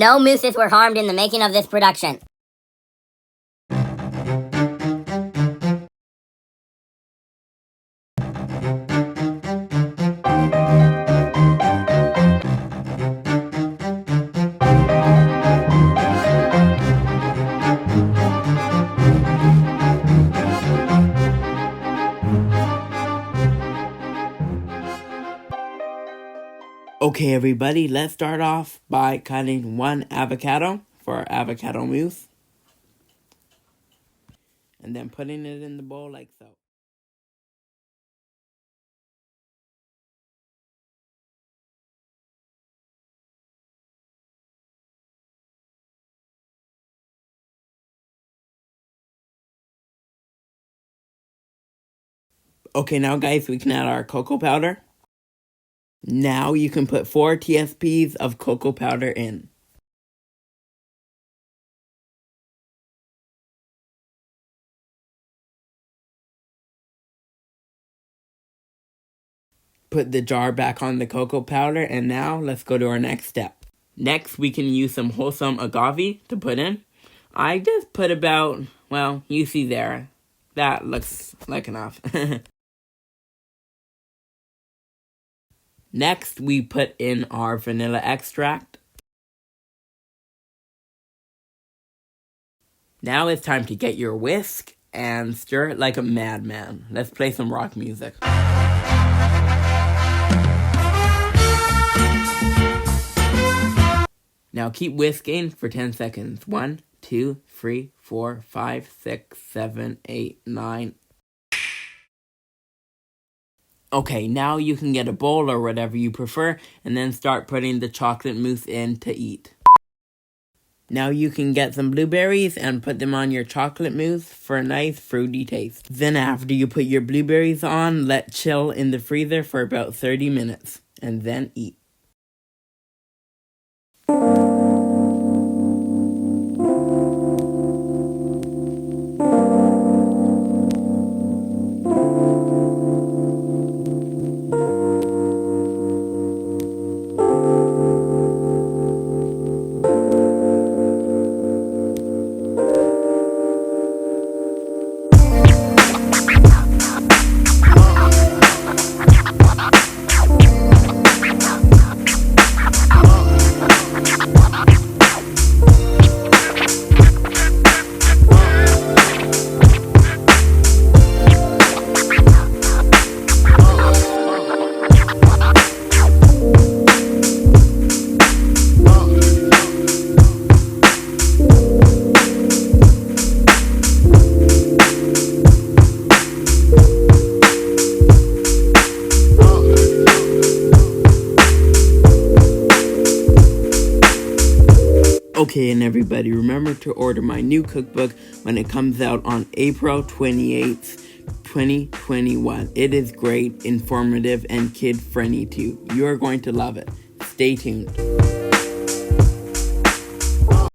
No mooses were harmed in the making of this production. Okay, everybody, let's start off by cutting one avocado for our avocado mousse. And then putting it in the bowl like so. Okay, now guys, we can add our cocoa powder. Now you can put 4 TSPs of cocoa powder in. Put the jar back on the cocoa powder, and now let's go to our next step. Next, we can use some wholesome agave to put in. I just put about, well, you see there. That looks like enough. Next, we put in our vanilla extract. Now it's time to get your whisk and stir it like a madman. Let's play some rock music. Now keep whisking for 10 seconds. 1, 2, 3, 4, 5, 6, 7, 8, 9. Okay, now you can get a bowl or whatever you prefer, and then start putting the chocolate mousse in to eat. Now you can get some blueberries and put them on your chocolate mousse for a nice fruity taste. Then after you put your blueberries on, let chill in the freezer for about 30 minutes, and then eat. Okay, and everybody, remember to order my new cookbook when it comes out on April 28th, 2021. It is great, informative, and kid-friendly too. You are going to love it. Stay tuned.